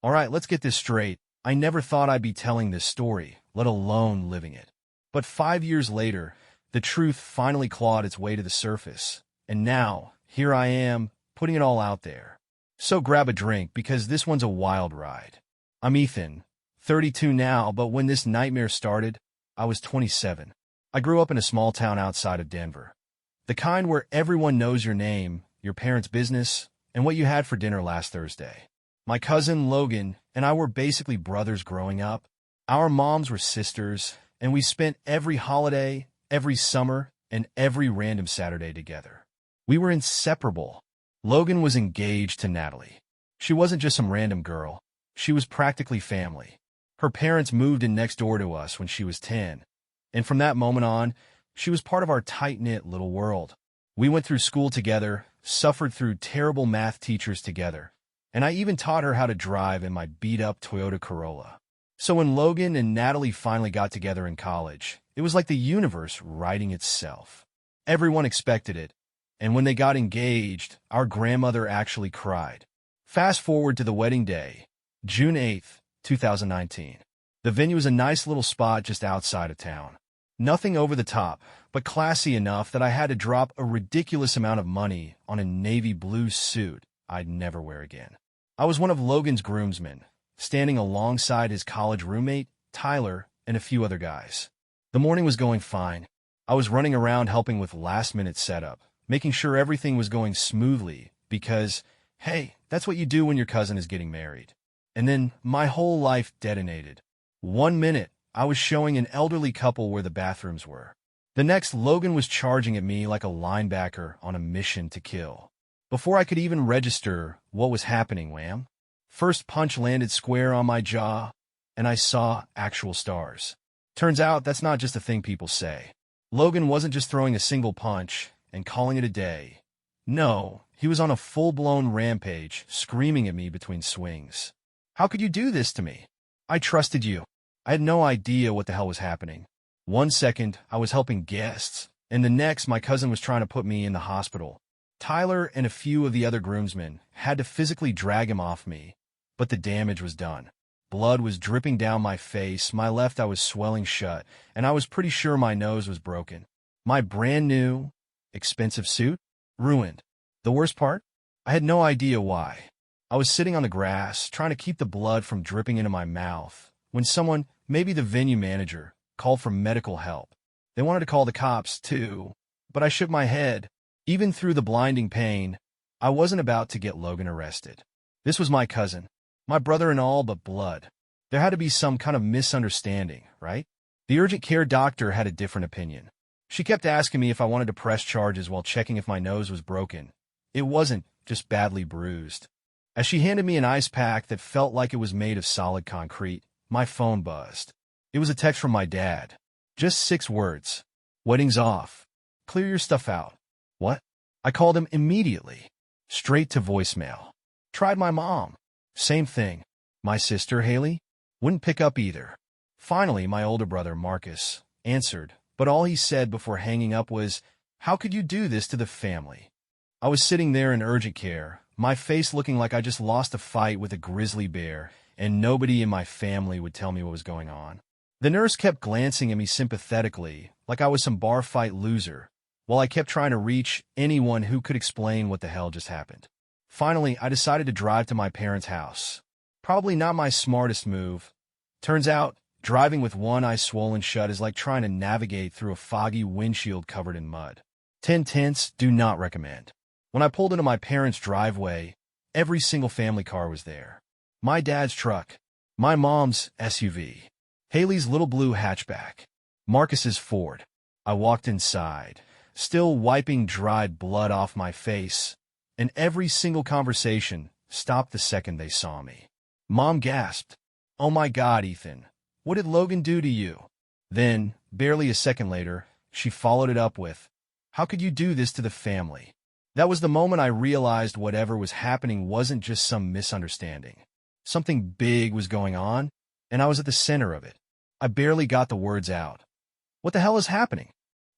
All right, let's get this straight. I never thought I'd be telling this story, let alone living it. But 5 years later, the truth finally clawed its way to the surface. And now, here I am, putting it all out there. So grab a drink, because this one's a wild ride. I'm Ethan, 32 now, but when this nightmare started, I was 27. I grew up in a small town outside of Denver. The kind where everyone knows your name, your parents' business, and what you had for dinner last Thursday. My cousin, Logan, and I were basically brothers growing up. Our moms were sisters, and we spent every holiday, every summer, and every random Saturday together. We were inseparable. Logan was engaged to Natalie. She wasn't just some random girl. She was practically family. Her parents moved in next door to us when she was 10. And from that moment on, she was part of our tight-knit little world. We went through school together, suffered through terrible math teachers together, and I even taught her how to drive in my beat-up Toyota Corolla. So when Logan and Natalie finally got together in college, it was like the universe righting itself. Everyone expected it, and when they got engaged, our grandmother actually cried. Fast forward to the wedding day, June 8th, 2019. The venue was a nice little spot just outside of town. Nothing over the top, but classy enough that I had to drop a ridiculous amount of money on a navy blue suit I'd never wear again. I was one of Logan's groomsmen, standing alongside his college roommate, Tyler, and a few other guys. The morning was going fine. I was running around helping with last-minute setup, making sure everything was going smoothly because, hey, that's what you do when your cousin is getting married. And then my whole life detonated. 1 minute, I was showing an elderly couple where the bathrooms were. The next, Logan was charging at me like a linebacker on a mission to kill. Before I could even register what was happening, wham! First punch landed square on my jaw, and I saw actual stars. Turns out that's not just a thing people say. Logan wasn't just throwing a single punch and calling it a day. No, he was on a full-blown rampage, screaming at me between swings. How could you do this to me? I trusted you. I had no idea what the hell was happening. 1 second, I was helping guests, and the next, my cousin was trying to put me in the hospital. Tyler and a few of the other groomsmen had to physically drag him off me, but the damage was done. Blood was dripping down my face, my left eye was swelling shut, and I was pretty sure my nose was broken. My brand new, expensive suit? Ruined. The worst part? I had no idea why. I was sitting on the grass, trying to keep the blood from dripping into my mouth, when someone, maybe the venue manager, called for medical help. They wanted to call the cops, too, but I shook my head. Even through the blinding pain, I wasn't about to get Logan arrested. This was my cousin, my brother and all but blood. There had to be some kind of misunderstanding, right? The urgent care doctor had a different opinion. She kept asking me if I wanted to press charges while checking if my nose was broken. It wasn't, just badly bruised. As she handed me an ice pack that felt like it was made of solid concrete, my phone buzzed. It was a text from my dad. Just 6 words. Wedding's off. Clear your stuff out. What? I called him immediately. Straight to voicemail. Tried my mom. Same thing. My sister, Haley, wouldn't pick up either. Finally, my older brother, Marcus, answered, but all he said before hanging up was, "How could you do this to the family?" I was sitting there in urgent care, my face looking like I just lost a fight with a grizzly bear, and nobody in my family would tell me what was going on. The nurse kept glancing at me sympathetically, like I was some bar fight loser, while I kept trying to reach anyone who could explain what the hell just happened. Finally, I decided to drive to my parents' house. Probably not my smartest move. Turns out, driving with one eye swollen shut is like trying to navigate through a foggy windshield covered in mud. 10 tenths, do not recommend. When I pulled into my parents' driveway, every single family car was there. My dad's truck, my mom's SUV, Haley's little blue hatchback, Marcus's Ford. I walked inside, still wiping dried blood off my face, and every single conversation stopped the second they saw me. Mom gasped, "Oh my God, Ethan, what did Logan do to you?" Then, barely a second later, she followed it up with, "How could you do this to the family?" That was the moment I realized whatever was happening wasn't just some misunderstanding. Something big was going on, and I was at the center of it. I barely got the words out. What the hell is happening?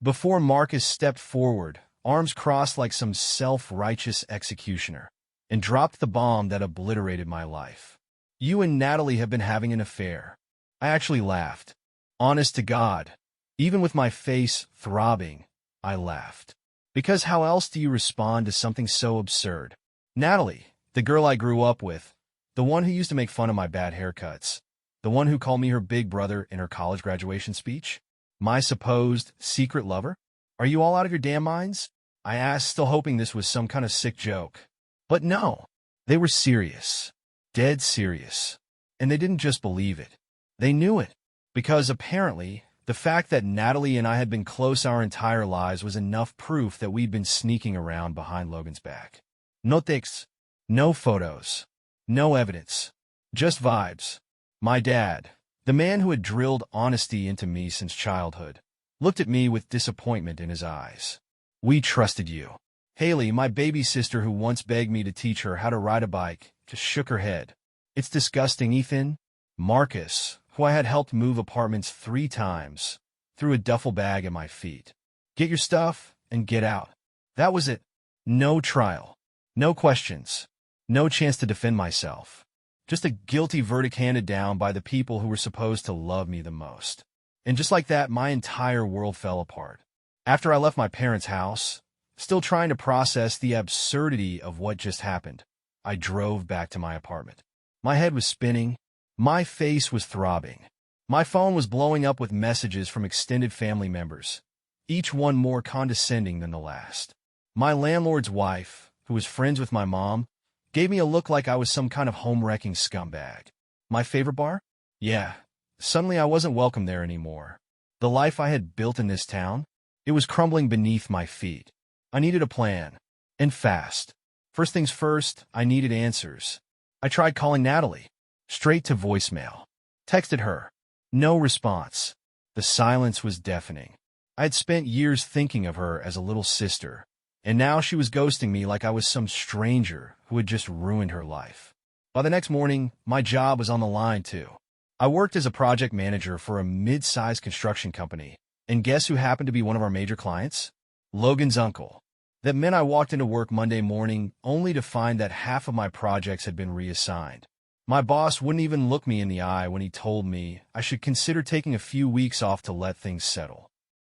Before Marcus stepped forward, arms crossed like some self-righteous executioner, and dropped the bomb that obliterated my life. You and Natalie have been having an affair. I actually laughed. Honest to God. Even with my face throbbing, I laughed. Because how else do you respond to something so absurd? Natalie, the girl I grew up with, the one who used to make fun of my bad haircuts, the one who called me her big brother in her college graduation speech, my supposed secret lover? Are you all out of your damn minds? I asked, still hoping this was some kind of sick joke. But no, they were serious. Dead serious. And they didn't just believe it. They knew it. Because apparently, the fact that Natalie and I had been close our entire lives was enough proof that we'd been sneaking around behind Logan's back. No texts, no photos, no evidence, just vibes. My dad, the man who had drilled honesty into me since childhood, looked at me with disappointment in his eyes. We trusted you. Haley, my baby sister who once begged me to teach her how to ride a bike, just shook her head. It's disgusting, Ethan. Marcus, who I had helped move apartments 3 times, threw a duffel bag at my feet. Get your stuff and get out. That was it. No trial. No questions. No chance to defend myself. Just a guilty verdict handed down by the people who were supposed to love me the most. And just like that, my entire world fell apart. After I left my parents' house, still trying to process the absurdity of what just happened, I drove back to my apartment. My head was spinning. My face was throbbing. My phone was blowing up with messages from extended family members, each one more condescending than the last. My landlord's wife, who was friends with my mom, gave me a look like I was some kind of home-wrecking scumbag. My favorite bar? Yeah. Suddenly I wasn't welcome there anymore. The life I had built in this town, it was crumbling beneath my feet. I needed a plan. And fast. First things first, I needed answers. I tried calling Natalie. Straight to voicemail. Texted her. No response. The silence was deafening. I had spent years thinking of her as a little sister, and now she was ghosting me like I was some stranger who had just ruined her life. By the next morning, my job was on the line too. I worked as a project manager for a mid-sized construction company, and guess who happened to be one of our major clients? Logan's uncle. That meant I walked into work Monday morning only to find that half of my projects had been reassigned. My boss wouldn't even look me in the eye when he told me I should consider taking a few weeks off to let things settle.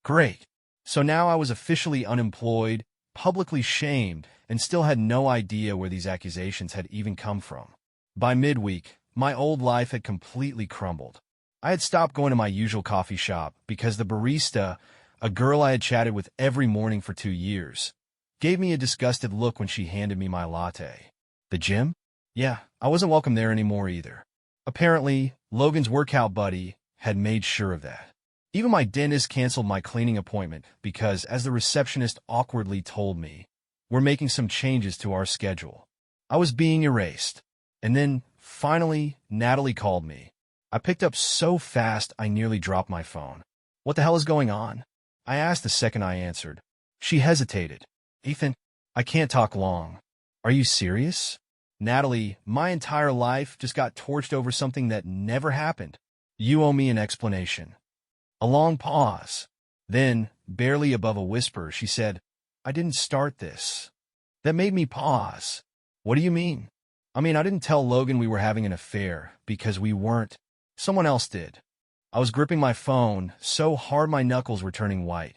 Great. So now I was officially unemployed, publicly shamed, and still had no idea where these accusations had even come from. By midweek, my old life had completely crumbled. I had stopped going to my usual coffee shop because the barista, a girl I had chatted with every morning for 2 years, gave me a disgusted look when she handed me my latte. The gym? Yeah, I wasn't welcome there anymore either. Apparently, Logan's workout buddy had made sure of that. Even my dentist canceled my cleaning appointment because, as the receptionist awkwardly told me, we're making some changes to our schedule. I was being erased. And then, finally, Natalie called me. I picked up so fast I nearly dropped my phone. What the hell is going on? I asked the second I answered. She hesitated. Ethan, I can't talk long. Are you serious? Natalie, my entire life just got torched over something that never happened. You owe me an explanation. A long pause. Then, barely above a whisper, she said, I didn't start this. That made me pause. What do you mean? I didn't tell Logan we were having an affair because we weren't. Someone else did. I was gripping my phone so hard my knuckles were turning white.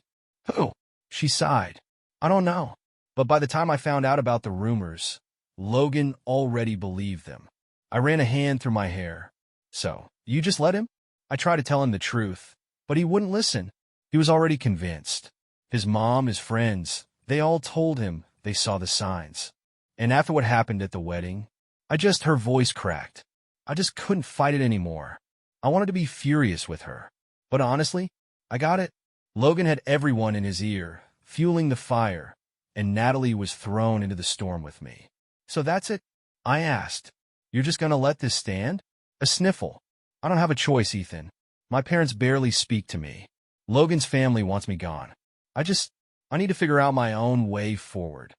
Who? She sighed. I don't know. But by the time I found out about the rumors, Logan already believed them. I ran a hand through my hair. So, you just let him? I tried to tell him the truth, but he wouldn't listen. He was already convinced. His mom, his friends, they all told him they saw the signs. And after what happened at the wedding, her voice cracked. I just couldn't fight it anymore. I wanted to be furious with her. But honestly, I got it. Logan had everyone in his ear, fueling the fire, and Natalie was thrown into the storm with me. So that's it? I asked. You're just gonna let this stand? A sniffle. I don't have a choice, Ethan. My parents barely speak to me. Logan's family wants me gone. I need to figure out my own way forward.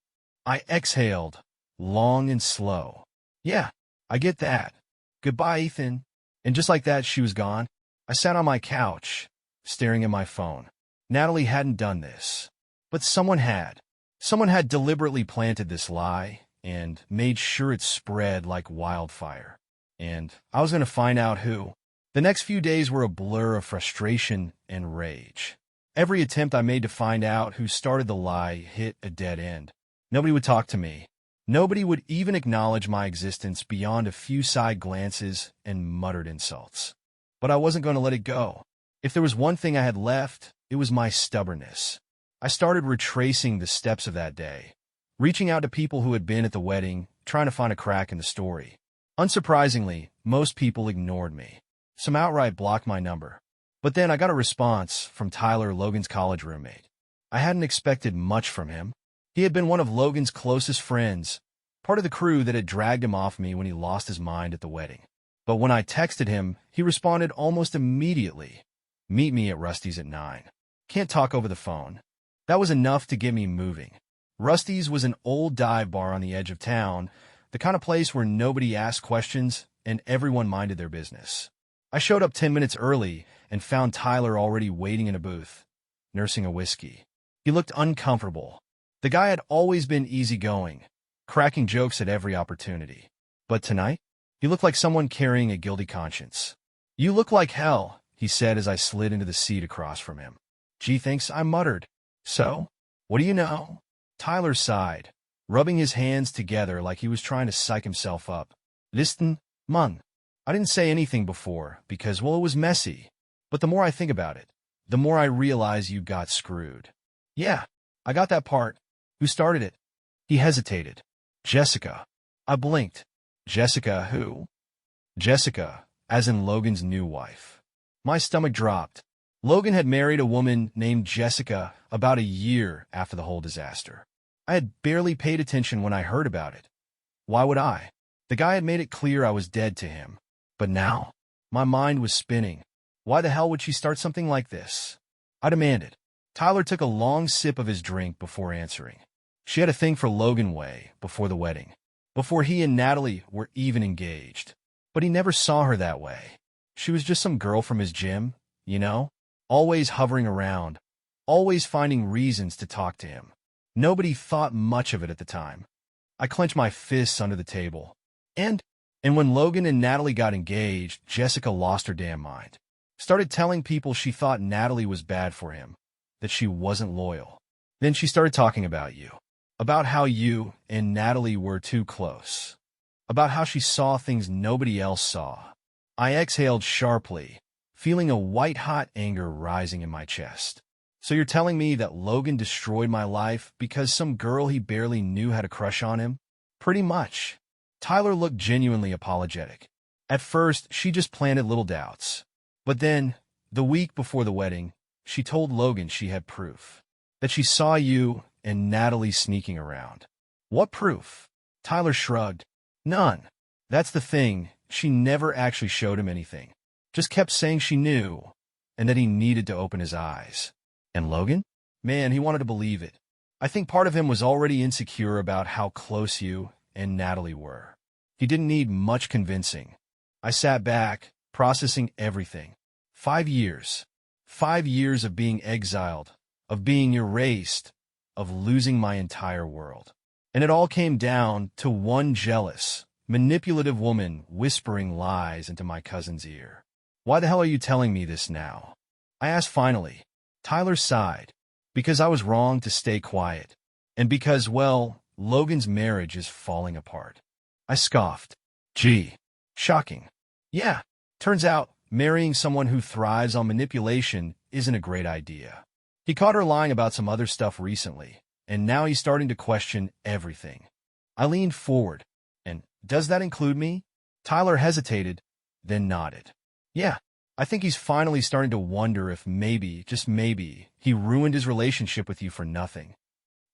I exhaled, long and slow. Yeah, I get that. Goodbye, Ethan. And just like that, she was gone. I sat on my couch, staring at my phone. Natalie hadn't done this. But someone had. Someone had deliberately planted this lie and made sure it spread like wildfire. and I was going to find out who. The next few days were a blur of frustration and rage. Every attempt I made to find out who started the lie hit a dead end. Nobody would talk to me. Nobody would even acknowledge my existence beyond a few side glances and muttered insults. But I wasn't going to let it go. If there was one thing I had left, it was my stubbornness. I started retracing the steps of that day, reaching out to people who had been at the wedding, trying to find a crack in the story. Unsurprisingly, most people ignored me. Some outright blocked my number. But then I got a response from Tyler, Logan's college roommate. I hadn't expected much from him. He had been one of Logan's closest friends, part of the crew that had dragged him off me when he lost his mind at the wedding. But when I texted him, he responded almost immediately. Meet me at Rusty's at 9. Can't talk over the phone. That was enough to get me moving. Rusty's was an old dive bar on the edge of town, the kind of place where nobody asked questions and everyone minded their business. I showed up 10 minutes early and found Tyler already waiting in a booth, nursing a whiskey. He looked uncomfortable. The guy had always been easygoing, cracking jokes at every opportunity. But tonight, he looked like someone carrying a guilty conscience. You look like hell, he said as I slid into the seat across from him. Gee, thanks, I muttered. So, what do you know? Tyler sighed, rubbing his hands together like he was trying to psych himself up. Listen, man. I didn't say anything before because, well, it was messy. But the more I think about it, the more I realize you got screwed. Yeah, I got that part. Who started it? He hesitated. Jessica. I blinked. Jessica who? Jessica, as in Logan's new wife. My stomach dropped. Logan had married a woman named Jessica about a year after the whole disaster. I had barely paid attention when I heard about it. Why would I? The guy had made it clear I was dead to him. But now, my mind was spinning. Why the hell would she start something like this? I demanded. Tyler took a long sip of his drink before answering. She had a thing for Logan way before the wedding, before he and Natalie were even engaged. But he never saw her that way. She was just some girl from his gym, you know? Always hovering around, always finding reasons to talk to him. Nobody thought much of it at the time. I clenched my fists under the table. And when Logan and Natalie got engaged, Jessica lost her damn mind. Started telling people she thought Natalie was bad for him, that she wasn't loyal. Then she started talking about you, about how you and Natalie were too close, about how she saw things nobody else saw. I exhaled sharply, feeling a white-hot anger rising in my chest. So you're telling me that Logan destroyed my life because some girl he barely knew had a crush on him? Pretty much. Tyler looked genuinely apologetic. At first, she just planted little doubts. But then, the week before the wedding, she told Logan she had proof. That she saw you and Natalie sneaking around. What proof? Tyler shrugged. None. That's the thing, she never actually showed him anything. Just kept saying she knew, and that he needed to open his eyes. And Logan? Man, he wanted to believe it. I think part of him was already insecure about how close you and Natalie were. He didn't need much convincing. I sat back, processing everything. 5 years. 5 years of being exiled, of being erased, of losing my entire world. And it all came down to one jealous, manipulative woman whispering lies into my cousin's ear. Why the hell are you telling me this now? I asked finally. Tyler sighed. Because I was wrong to stay quiet. And because, well, Logan's marriage is falling apart. I scoffed. Gee, shocking. Yeah, turns out marrying someone who thrives on manipulation isn't a great idea. He caught her lying about some other stuff recently, and now he's starting to question everything. I leaned forward. And does that include me? Tyler hesitated, then nodded. Yeah, I think he's finally starting to wonder if maybe, just maybe, he ruined his relationship with you for nothing.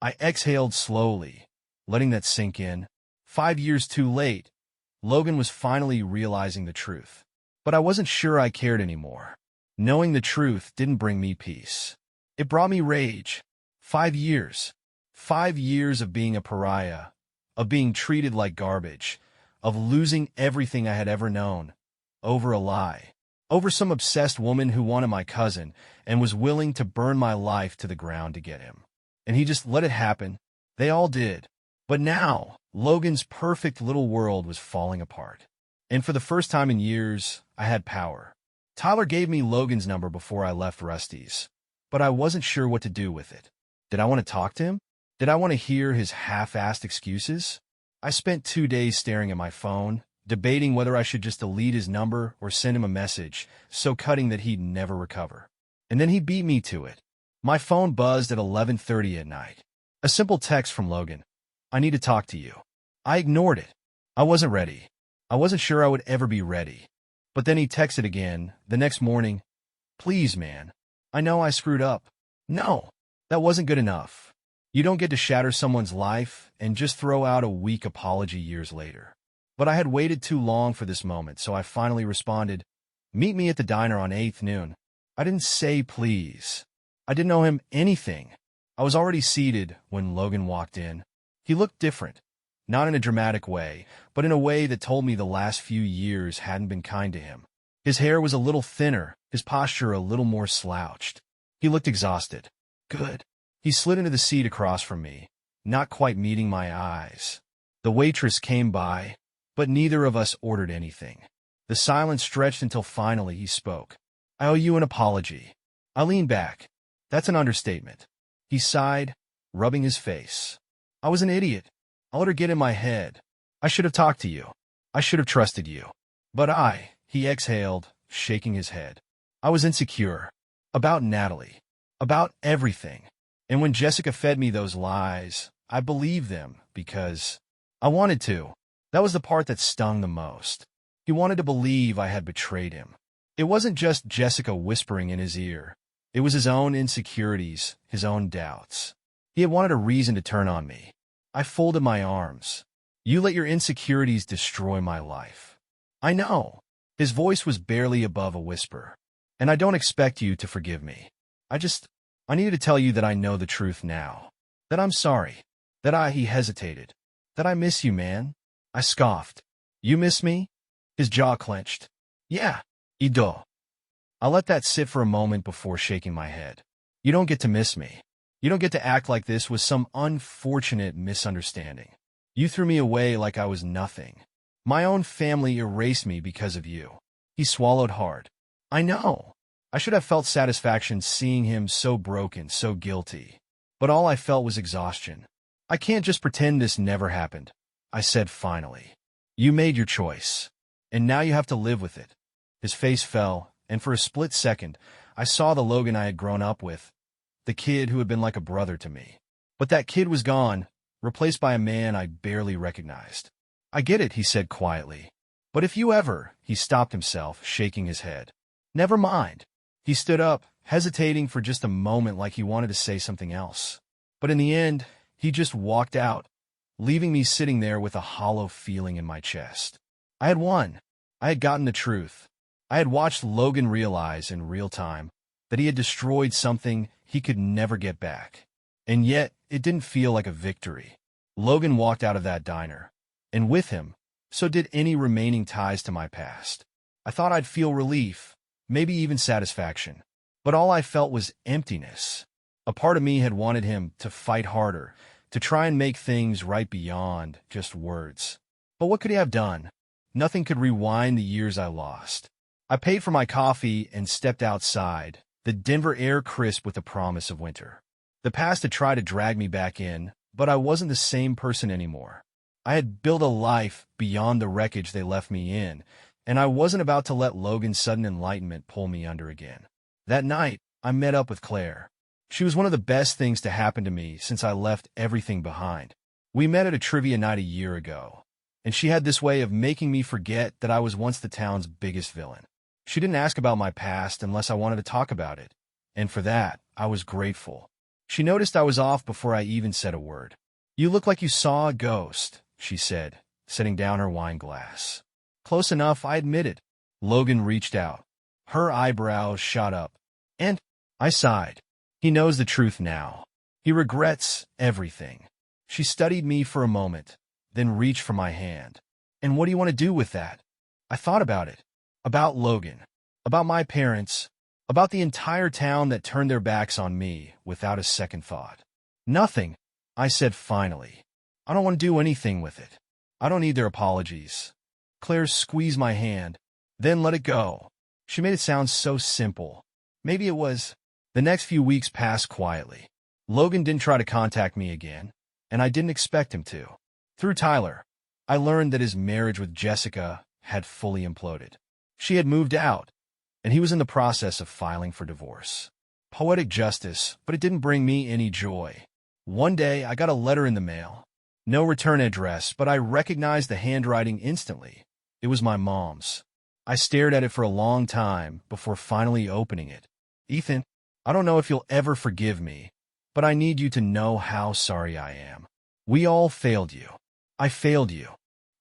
I exhaled slowly, letting that sink in. 5 years too late, Logan was finally realizing the truth. But I wasn't sure I cared anymore. Knowing the truth didn't bring me peace. It brought me rage. 5 years. 5 years of being a pariah, of being treated like garbage, of losing everything I had ever known, over a lie, over some obsessed woman who wanted my cousin and was willing to burn my life to the ground to get him. And he just let it happen. They all did. But now, Logan's perfect little world was falling apart. And for the first time in years, I had power. Tyler gave me Logan's number before I left Rusty's, but I wasn't sure what to do with it. Did I want to talk to him? Did I want to hear his half-assed excuses? I spent 2 days staring at my phone, debating whether I should just delete his number or send him a message, so cutting that he'd never recover. And then he beat me to it. My phone buzzed at 11:30 at night. A simple text from Logan. I need to talk to you. I ignored it. I wasn't ready. I wasn't sure I would ever be ready. But then he texted again, the next morning. Please, man. I know I screwed up. No, that wasn't good enough. You don't get to shatter someone's life and just throw out a weak apology years later. But I had waited too long for this moment, so I finally responded, meet me at the diner on 8th noon. I didn't say please. I didn't owe him anything. I was already seated when Logan walked in. He looked different. Not in a dramatic way, but in a way that told me the last few years hadn't been kind to him. His hair was a little thinner, his posture a little more slouched. He looked exhausted. Good. He slid into the seat across from me, not quite meeting my eyes. The waitress came by, but neither of us ordered anything. The silence stretched until finally he spoke. I owe you an apology. I leaned back. That's an understatement. He sighed, rubbing his face. I was an idiot. I let her get in my head. I should have talked to you. I should have trusted you. But he exhaled, shaking his head. I was insecure. About Natalie. About everything. And when Jessica fed me those lies, I believed them because I wanted to. That was the part that stung the most. He wanted to believe I had betrayed him. It wasn't just Jessica whispering in his ear. It was his own insecurities, his own doubts. He had wanted a reason to turn on me. I folded my arms. You let your insecurities destroy my life. I know. His voice was barely above a whisper. And I don't expect you to forgive me. I needed to tell you that I know the truth now. That I'm sorry. He hesitated. That I miss you, man. I scoffed. You miss me? His jaw clenched. Yeah, I do. I let that sit for a moment before shaking my head. You don't get to miss me. You don't get to act like this was some unfortunate misunderstanding. You threw me away like I was nothing. My own family erased me because of you. He swallowed hard. I know. I should have felt satisfaction seeing him so broken, so guilty. But all I felt was exhaustion. I can't just pretend this never happened, I said finally. You made your choice. And now you have to live with it. His face fell, and for a split second, I saw the Logan I had grown up with. The kid who had been like a brother to me. But that kid was gone, replaced by a man I barely recognized. I get it, he said quietly. But if you ever, he stopped himself, shaking his head. Never mind. He stood up, hesitating for just a moment like he wanted to say something else. But in the end, he just walked out, leaving me sitting there with a hollow feeling in my chest. I had won. I had gotten the truth. I had watched Logan realize in real time that he had destroyed something he could never get back. And yet, it didn't feel like a victory. Logan walked out of that diner, and with him, so did any remaining ties to my past. I thought I'd feel relief, maybe even satisfaction. But all I felt was emptiness. A part of me had wanted him to fight harder, to try and make things right beyond just words. But what could he have done? Nothing could rewind the years I lost. I paid for my coffee and stepped outside, the Denver air crisp with the promise of winter. The past had tried to drag me back in, but I wasn't the same person anymore. I had built a life beyond the wreckage they left me in, and I wasn't about to let Logan's sudden enlightenment pull me under again. That night, I met up with Claire. She was one of the best things to happen to me since I left everything behind. We met at a trivia night a year ago, and she had this way of making me forget that I was once the town's biggest villain. She didn't ask about my past unless I wanted to talk about it, and for that, I was grateful. She noticed I was off before I even said a word. You look like you saw a ghost, she said, setting down her wine glass. Close enough, I admitted. Logan reached out. Her eyebrows shot up. And I sighed. He knows the truth now. He regrets everything. She studied me for a moment, then reached for my hand. And what do you want to do with that? I thought about it. About Logan. About my parents. About the entire town that turned their backs on me without a second thought. Nothing, I said finally. I don't want to do anything with it. I don't need their apologies. Claire squeezed my hand, then let it go. She made it sound so simple. Maybe it was. The next few weeks passed quietly. Logan didn't try to contact me again, and I didn't expect him to. Through Tyler, I learned that his marriage with Jessica had fully imploded. She had moved out, and he was in the process of filing for divorce. Poetic justice, but it didn't bring me any joy. One day, I got a letter in the mail. No return address, but I recognized the handwriting instantly. It was my mom's. I stared at it for a long time before finally opening it. Ethan, I don't know if you'll ever forgive me, but I need you to know how sorry I am. We all failed you. I failed you.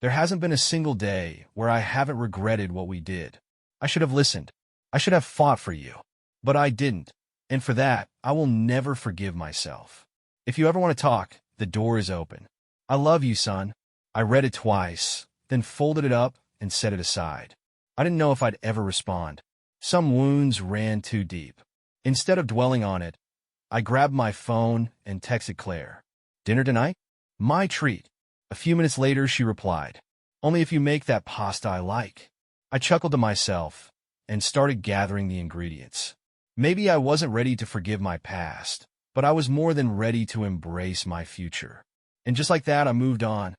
There hasn't been a single day where I haven't regretted what we did. I should have listened. I should have fought for you. But I didn't. And for that, I will never forgive myself. If you ever want to talk, the door is open. I love you, son. I read it twice, then folded it up and set it aside. I didn't know if I'd ever respond. Some wounds ran too deep. Instead of dwelling on it, I grabbed my phone and texted Claire. Dinner tonight? My treat. A few minutes later, she replied, only if you make that pasta I like. I chuckled to myself and started gathering the ingredients. Maybe I wasn't ready to forgive my past, but I was more than ready to embrace my future. And just like that, I moved on.